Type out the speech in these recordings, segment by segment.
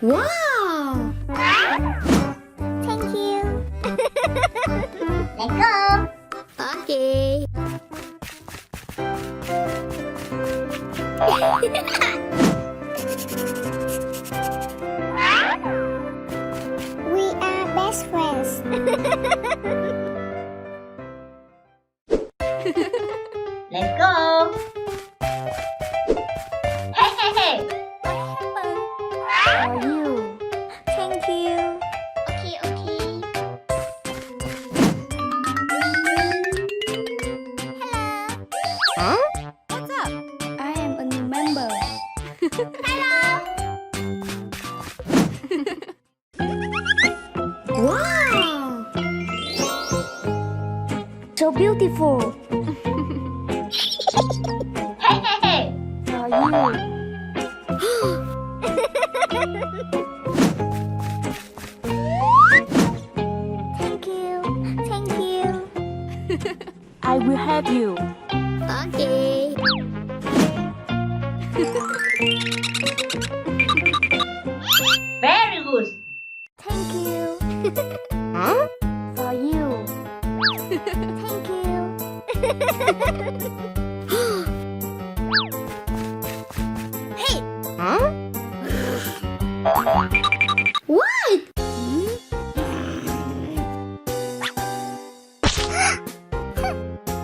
Wow! Thank you. Let's go. Okay. We are best friends. Let's go! Hey, hey, hey! For you. Thank you. Okay, okay. Hello. What's up? I am a new member. Wow! So beautiful. Hey, hey, hey! For you. Thank you. Thank you. I will help you. Okay. Very good! Thank you. Huh? For you. Thank you. Hey! Huh? What?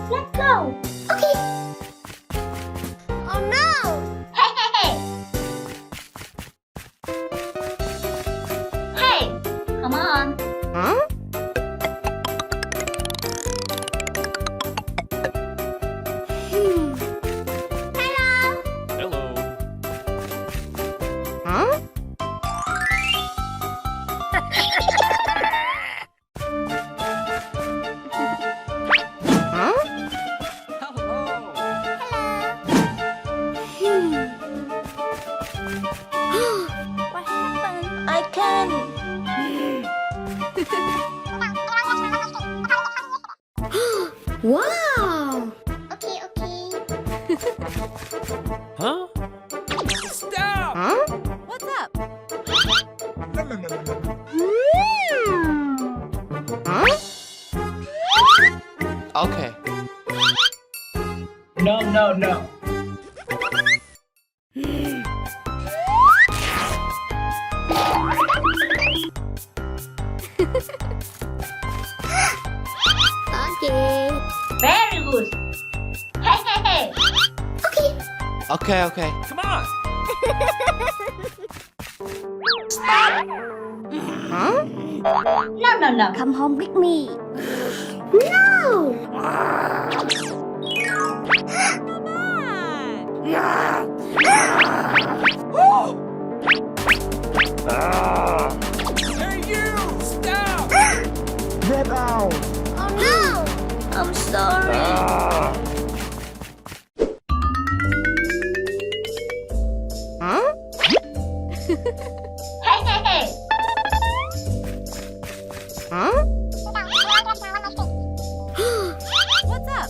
Let's go! Okay. Oh no! Hey, hey, hey! Hey! Come on! Huh? Hello. Huh? Huh? Hello. What happened? I can. Wow! Okay, okay. Huh? Stop! Huh? What's up? Huh? Okay. No, no, no! Okay. Very good! Hey, hey, hey! Okay, okay. Come on! Huh? No, no, no! Come home with me. No! Hey, you! Stop! Get out! Oh no! I'm sorry. Huh? Hey, hey, hey! Huh? What's up?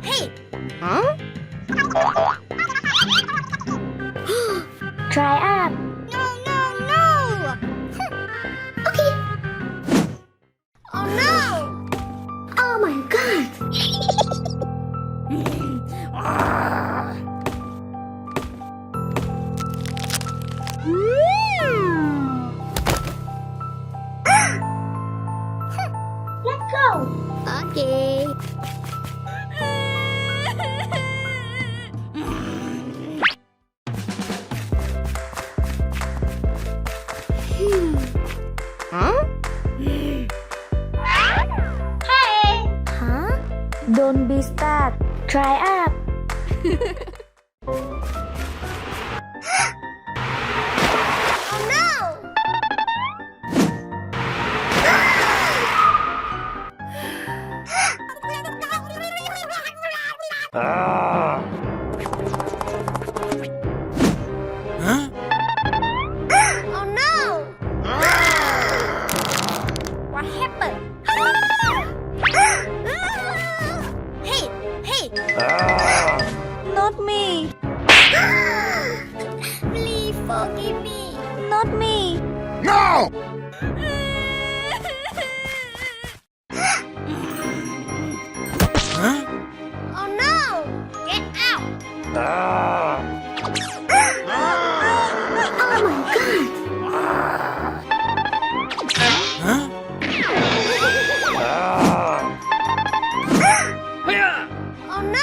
Hey! Huh? Try up. No, no, no! Okay. Oh no! Oh my god! Let's go! Okay. Huh? Hey! Huh? Don't be stuck. Try up. Oh no! Huh? Oh no! What happened? Not me. Please forgive me. Not me. No! Huh? Oh no! Get out! Oh my god! Huh? Oh no!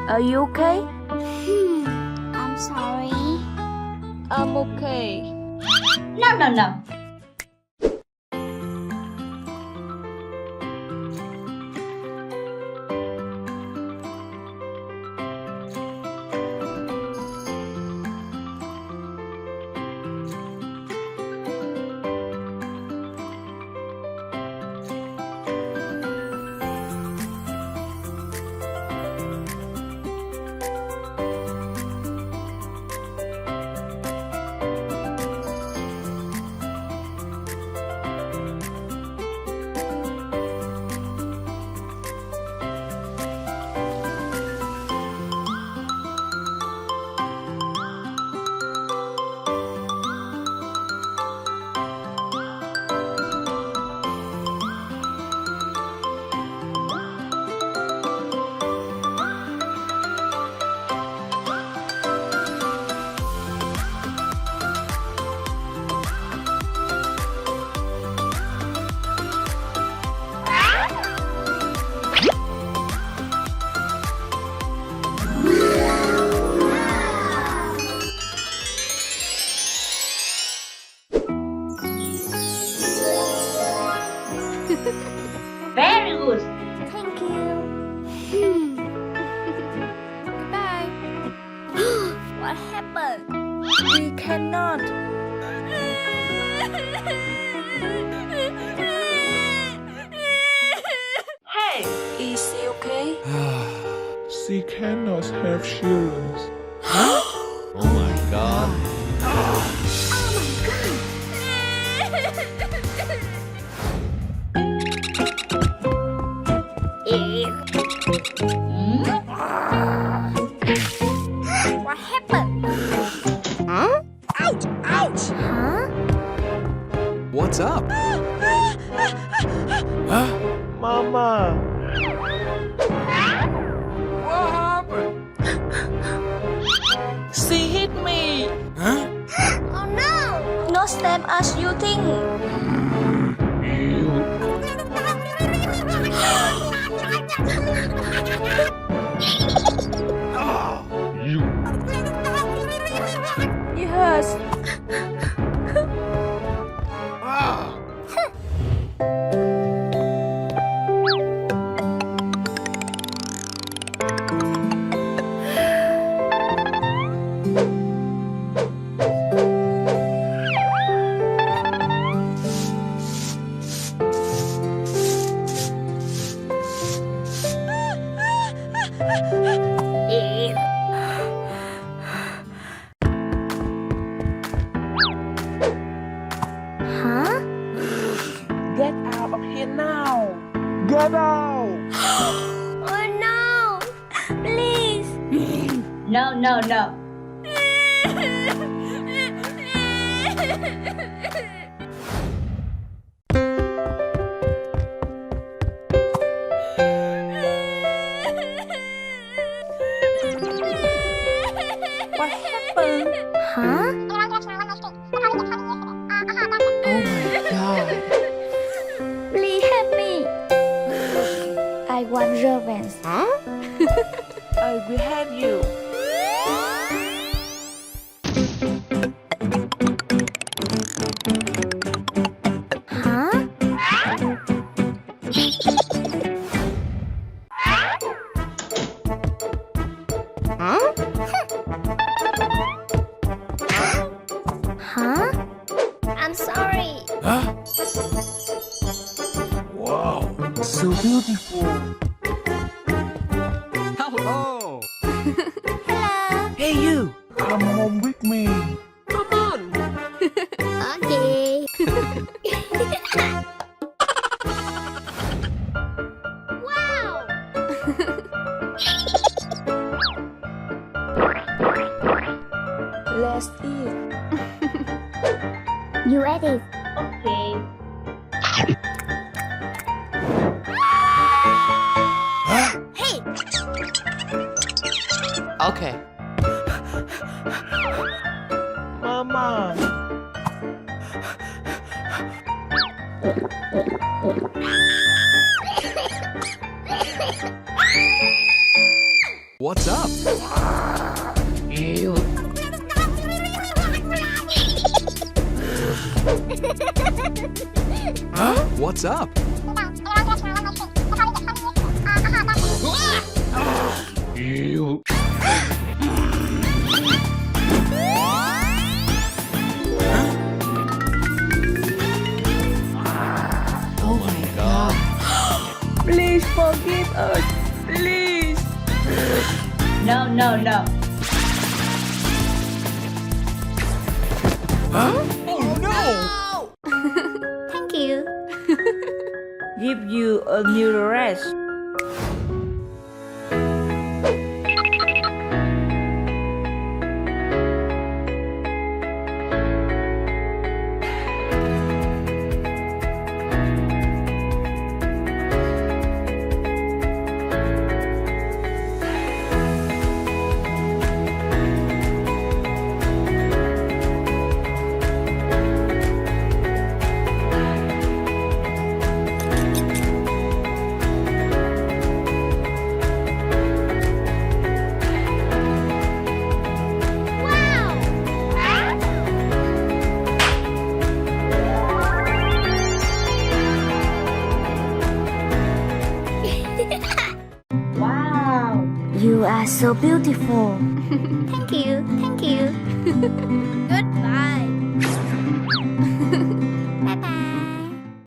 Are you okay? I'm sorry. I'm okay. No, no, no. Very good. Thank you. Bye. What happened? We cannot. Hey, Is he okay? She cannot have children. Oh my god. What happened? Ouch! Ouch! Huh? What's up? Huh? Mama, What happened? She hit me. Huh? Oh no! Not same as you think. It hurts. Ah. Huh? Get out of here now. get out! Oh no! Please! no, no, no. What happened? Huh? Oh my god. Please help me. I want revenge. Huh? I will have you. Huh? Huh? Huh? I'm sorry. Huh? Wow, so beautiful. Hello. Hello. Hey you. Come home with me. That's it. You ready? Okay. Hey! Okay. Mama. What's up? Ew. What's up? Ew. Oh my god. Please forgive us. Please. No, no, no. Oh no! Thank you. Give you a new dress. Wow. You are so beautiful. Thank you. Thank you. Good